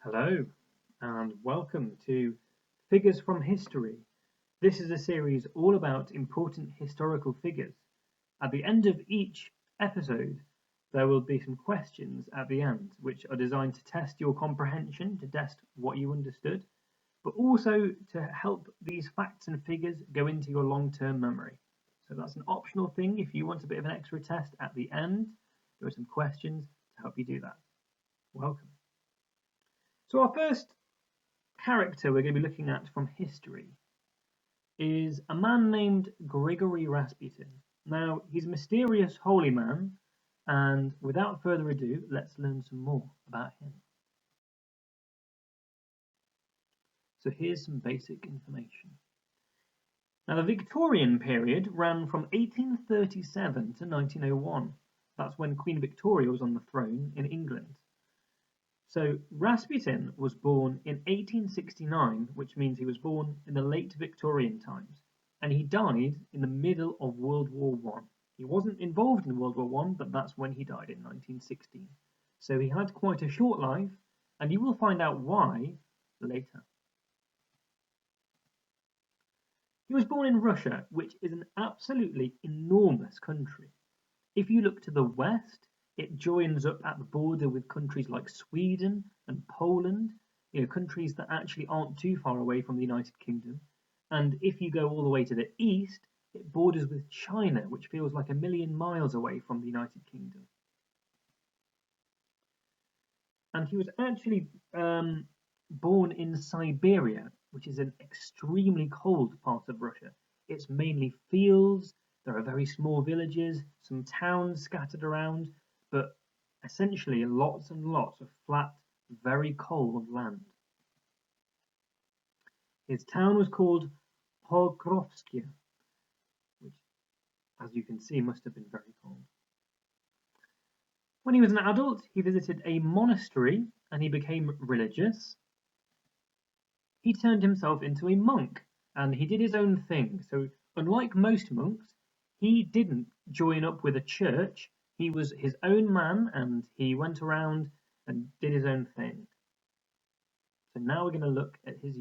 Hello, and welcome to Figures from History. This is a series all about important historical figures. At the end of each episode, there will be some questions at the end, which are designed to test your comprehension, to test what you understood, but also to help these facts and figures go into your long-term memory. So that's an optional thing. If you want a bit of an extra test at the end, there are some questions to help you do that. Welcome. So our first character we're going to be looking at from history is a man named Grigori Rasputin. Now, he's a mysterious holy man, and without further ado, let's learn some more about him. So here's some basic information. Now, the Victorian period ran from 1837 to 1901. That's when Queen Victoria was on the throne in England. So Rasputin was born in 1869, which means he was born in the late Victorian times, and he died in the middle of World War One. He wasn't involved in World War One, but that's when he died in 1916. So he had quite a short life, and you will find out why later. He was born in Russia, which is an absolutely enormous country. If you look to the west, it joins up at the border with countries like Sweden and Poland, countries that actually aren't too far away from the United Kingdom. And if you go all the way to the east, it borders with China, which feels like a million miles away from the United Kingdom. And he was actually born in Siberia, which is an extremely cold part of Russia. It's mainly fields, there are very small villages, some towns scattered around, but essentially lots and lots of flat, very cold land. His town was called Pokrovsky, which, as you can see, must have been very cold. When he was an adult, he visited a monastery and he became religious. He turned himself into a monk and he did his own thing. So unlike most monks, he didn't join up with a church. He was his own man and he went around and did his own thing. So now we're going to look at his.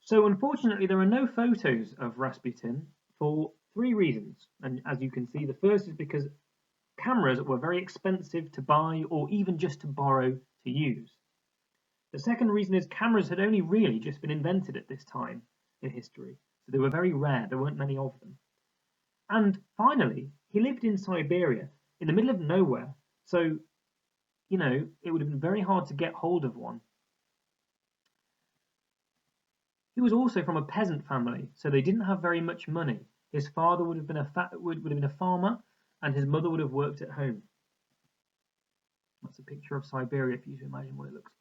So unfortunately, there are no photos of Rasputin for three reasons. And as you can see, the first is because cameras were very expensive to buy or even just to borrow to use. The second reason is cameras had only really just been invented at this time in history. So they were very rare. There weren't many of them. And finally, he lived in Siberia, in the middle of nowhere, so, it would have been very hard to get hold of one. He was also from a peasant family, so they didn't have very much money. His father would have been a farmer, and his mother would have worked at home. That's a picture of Siberia for you to imagine what it looks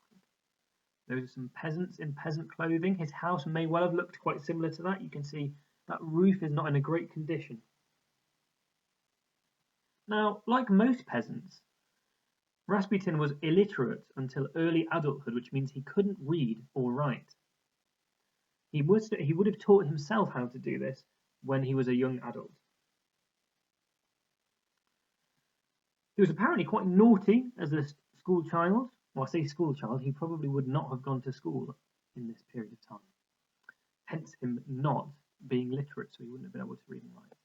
like. Those are some peasants in peasant clothing. His house may well have looked quite similar to that. You can see that roof is not in a great condition. Now, like most peasants, Rasputin was illiterate until early adulthood, which means he couldn't read or write. He would have taught himself how to do this when he was a young adult. He was apparently quite naughty as a school child. Well, I say school child, he probably would not have gone to school in this period of time. Hence him not being literate, so he wouldn't have been able to read and write.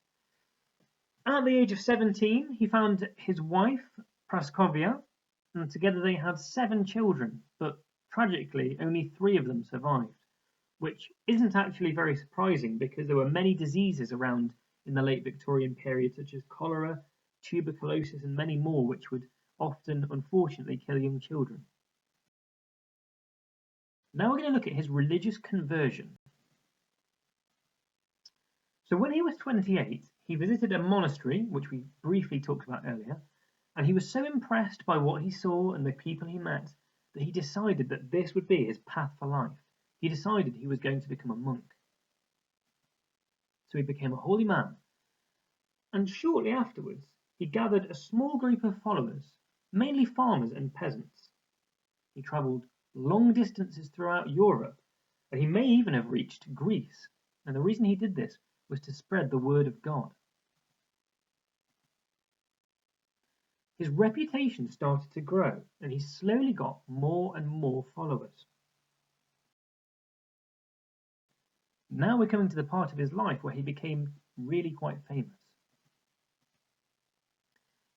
At the age of 17, he found his wife, Praskovia, and together they had 7 children, but tragically only 3 of them survived, which isn't actually very surprising because there were many diseases around in the late Victorian period, such as cholera, tuberculosis, and many more, which would often, unfortunately, kill young children. Now we're going to look at his religious conversion. So when he was 28, he visited a monastery, which we briefly talked about earlier, and he was so impressed by what he saw and the people he met that he decided that this would be his path for life. He decided he was going to become a monk. So he became a holy man. And shortly afterwards, he gathered a small group of followers, mainly farmers and peasants. He travelled long distances throughout Europe, and he may even have reached Greece. And the reason he did this was to spread the word of God. his reputation started to grow and he slowly got more and more followers. Now we're coming to the part of his life where he became really quite famous.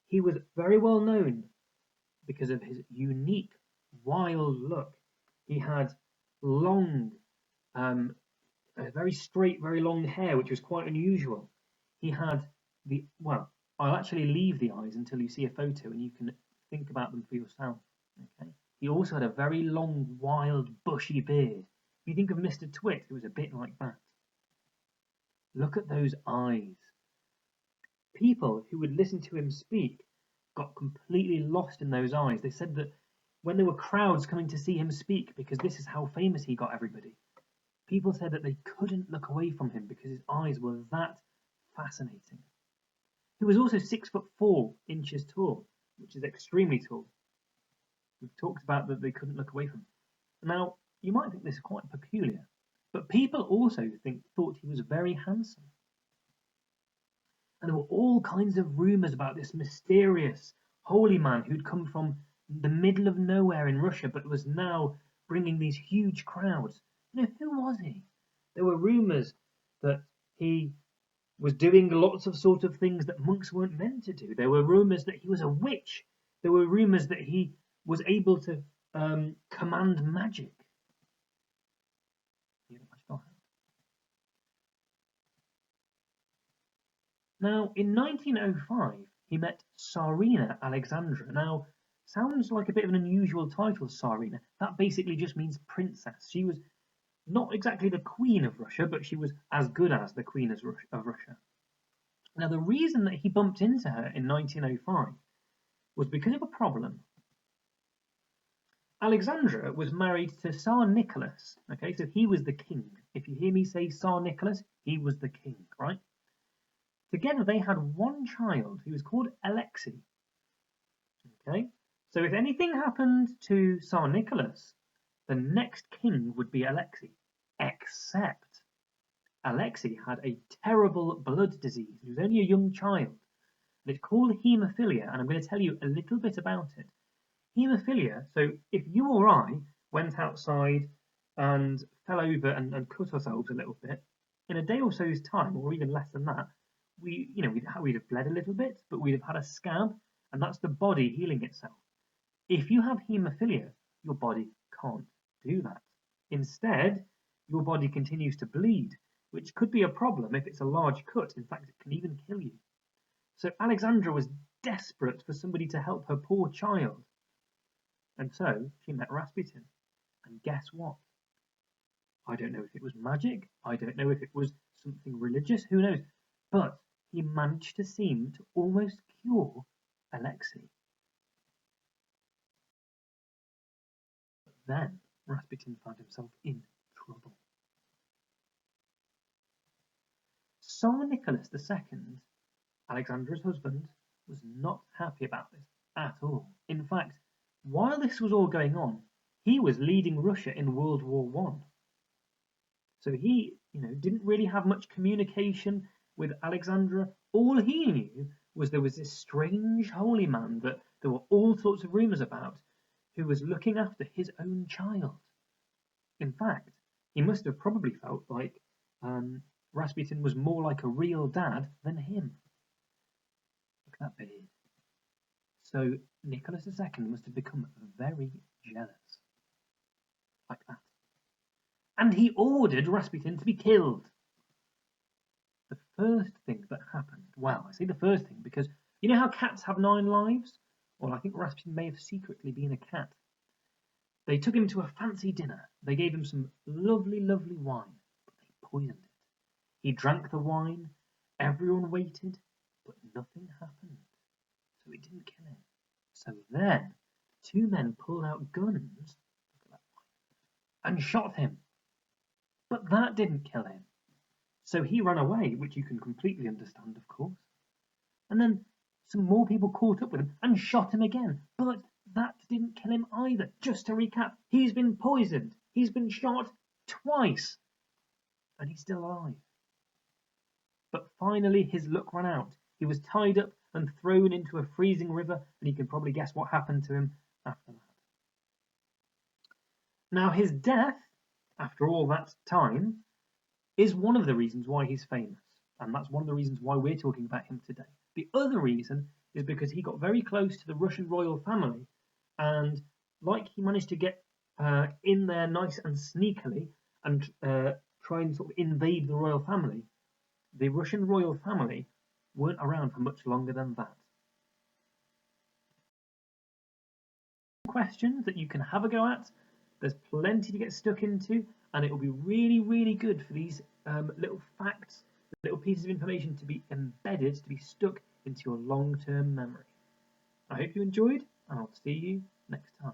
He was very well known because of his unique, wild look. He had long, very straight, very long hair, which was quite unusual. He had I'll actually leave the eyes until you see a photo and you can think about them for yourself. Okay. He also had a very long, wild, bushy beard. If you think of Mr. Twit, it was a bit like that. Look at those eyes. People who would listen to him speak got completely lost in those eyes. They said that when there were crowds coming to see him speak, because this is how famous he got everybody, people said that they couldn't look away from him because his eyes were that fascinating. He was also 6'4" tall, which is extremely tall. We've talked about that they couldn't look away from him. Now, you might think this is quite peculiar, but people also thought he was very handsome. And there were all kinds of rumours about this mysterious holy man who'd come from the middle of nowhere in Russia, but was now bringing these huge crowds. Who was he? There were rumours that he was doing lots of sort of things that monks weren't meant to do. There were rumours that he was a witch. There were rumours that he was able to command magic. Now, in 1905, he met Tsarina Alexandra. Now, sounds like a bit of an unusual title, Tsarina. That basically just means princess. She was not exactly the queen of Russia, but she was as good as the queen of Russia. Now, the reason that he bumped into her in 1905 was because of a problem. Alexandra was married to Tsar Nicholas. Okay, so he was the king. If you hear me say Tsar Nicholas, he was the king, right? Together they had one child who was called Alexei. Okay, so if anything happened to Tsar Nicholas, the next king would be Alexei, except Alexei had a terrible blood disease. He was only a young child, and it's called haemophilia, and I'm going to tell you a little bit about it. Haemophilia, so if you or I went outside and fell over and cut ourselves a little bit, in a day or so's time, or even less than that, we'd have bled a little bit, but we'd have had a scab, and that's the body healing itself. If you have haemophilia, your body can't do that. Instead, your body continues to bleed, which could be a problem if it's a large cut. In fact, it can even kill you. So Alexandra was desperate for somebody to help her poor child. And so she met Rasputin. And guess what? I don't know if it was magic. I don't know if it was something religious. Who knows? But he managed to seem to almost cure Alexei. But then Rasputin found himself in trouble. Tsar Nicholas II, Alexandra's husband, was not happy about this at all. In fact, while this was all going on, he was leading Russia in World War I. So he, didn't really have much communication with Alexandra. All he knew was there was this strange holy man that there were all sorts of rumours about, who was looking after his own child. In fact, he must have probably felt like Rasputin was more like a real dad than him. Look at that beard. So Nicholas II must have become very jealous. Like that. And he ordered Rasputin to be killed. The first thing that happened, well, I say the first thing because you know how cats have 9 lives? Well, I think Rasputin may have secretly been a cat. They took him to a fancy dinner. They gave him some lovely, lovely wine, but they poisoned it. He drank the wine, everyone waited, but nothing happened. So it didn't kill him. So then, 2 men pulled out guns and shot him. But that didn't kill him. So he ran away, which you can completely understand, of course. And then some more people caught up with him and shot him again. But that didn't kill him either. Just to recap, he's been poisoned. He's been shot twice. And he's still alive. But finally his luck ran out. He was tied up and thrown into a freezing river, and you can probably guess what happened to him after that. Now, his death, after all that time, is one of the reasons why he's famous, and that's one of the reasons why we're talking about him today. The other reason is because he got very close to the Russian royal family, and like he managed to get in there nice and sneakily and try and sort of invade the royal family, the Russian royal family weren't around for much longer than that. Questions that you can have a go at. There's plenty to get stuck into, and it will be really, really good for these little facts, little pieces of information to be embedded, to be stuck into your long-term memory. I hope you enjoyed, and I'll see you next time.